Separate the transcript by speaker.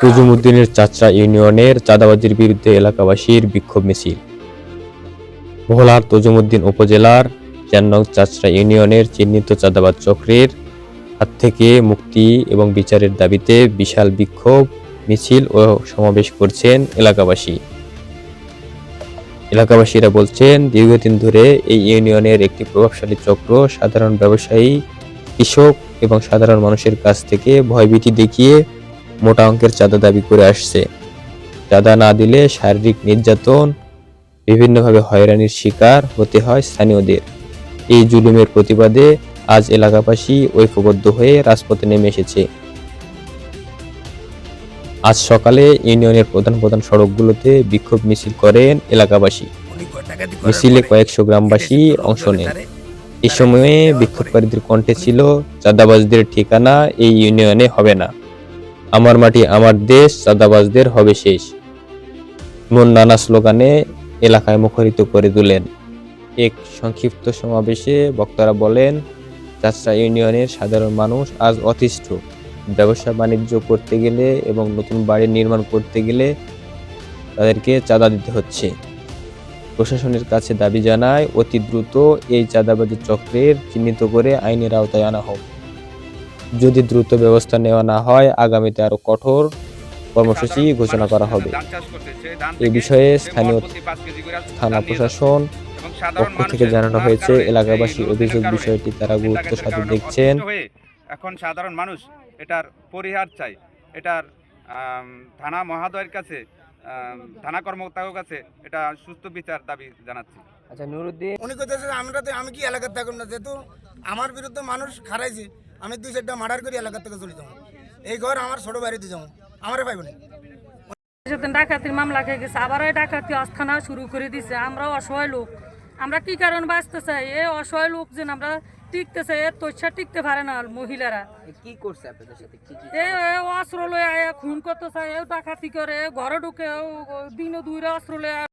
Speaker 1: তজুমউদ্দিনের চাচরা ইউনিয়নের চাঁদাবাজির বিরুদ্ধে এলাকাবাসীর বিক্ষোভ মিছিল। ভোলার তজুমউদ্দিন উপজেলার ৪ নং চাচরা ইউনিয়নের চিহ্নিত চাঁদাবাজ চক্রের হাত থেকে মুক্তি এবং বিচারের দাবিতে বিশাল বিক্ষোভ মিছিল ও সমাবেশ করছেন এলাকাবাসী। এলাকাবাসীরা বলছেন, দীর্ঘদিন ধরে এই ইউনিয়নের একটি প্রভাবশালী চক্র সাধারণ ব্যবসায়ী, কৃষক এবং সাধারণ মানুষের কাছ থেকে ভয়ভীতি দেখিয়ে মোটা অঙ্কের চাঁদা দাবি করে আসছে। চাঁদা না দিলে শারীরিক নির্যাতন, বিভিন্নভাবে হয়রানির শিকার হতে হয় স্থানীয়দের। এই জুলুমের প্রতিবাদে আজ এলাকাবাসী ঐক্যবদ্ধ হয়ে রাজপথে নেমে এসেছে। আজ সকালে ইউনিয়নের প্রধান প্রধান সড়কগুলোতে বিক্ষোভ মিছিল করেন এলাকাবাসী। মিছিলে কয়েকশো গ্রামবাসী অংশ নেন। এই সময়ে বিক্ষোভকারীদের কণ্ঠে ছিল, চাঁদাবাজদের ঠিকানা এই ইউনিয়নে হবে না, আমার মাটি আমার দেশ, চাঁদাবাজদের হবে শেষ। এমন নানা স্লোগানে এলাকায় মুখরিত করে তোলেন। এক সংক্ষিপ্ত সমাবেশে বক্তারা বলেন, চাচরা ইউনিয়নের সাধারণ মানুষ আজ অতিষ্ঠ। ব্যবসা বাণিজ্য করতে গেলে এবং নতুন বাড়ি নির্মাণ করতে গেলে তাদেরকে চাঁদা দিতে হচ্ছে। প্রশাসনের কাছে দাবি জানায়, অতি দ্রুত এই চাঁদাবাজি চক্রের চিহ্নিত করে আইনের আওতায় আনা হোক। যদি দ্রুত ব্যবস্থা নেওয়া না হয়, আগামীতে আরো কঠোর কর্মসূচি ঘোষণা করা হবে। এ বিষয়ে স্থানীয় থানা প্রশাসন পক্ষ থেকে জানানো হয়েছে, এলাকাবাসী অভিযোগ বিষয়টি তারা গুরুত্বের সাথে দেখছেন।
Speaker 2: এখন সাধারণ মানুষ এটার পরিহার চাই, এটার থানা মহোদয়ের কাছে, থানা কর্মকর্তার কাছে এটা সুস্থ বিচার দাবি জানাচ্ছি।
Speaker 3: আচ্ছা, নুরুদ্দিন
Speaker 4: উনি কইতেছে আমি কি এলাকার থাকুন না, যেহেতু আমার বিরুদ্ধে মানুষ খারাইছে, আমি 2-4টা মার্ডার করে এলাকার থেকে চলে যাবো। এই ঘর আমার ছোট বাড়িতে যাবো, আমারে পাইব না।
Speaker 5: ডাকাতির মামলা খেয়ে গেছে, আবার ওই ডাকাতি আস্থানা শুরু করে দিছে। আমরা অসহায় লোক, আমরা কি কারণ বাঁচতে চাই? এ অসহায় লোক যে আমরা টিকতেছে, এ তৈছা টিকতে পারে না। মহিলারা
Speaker 3: কি করছে আপনাদের সাথে?
Speaker 5: এ অস্ত্র লয়ে খুন করতে চায়, ডাকাতি করে, ঘরে ঢুকে দিন 2 অস্ত্র লয়ে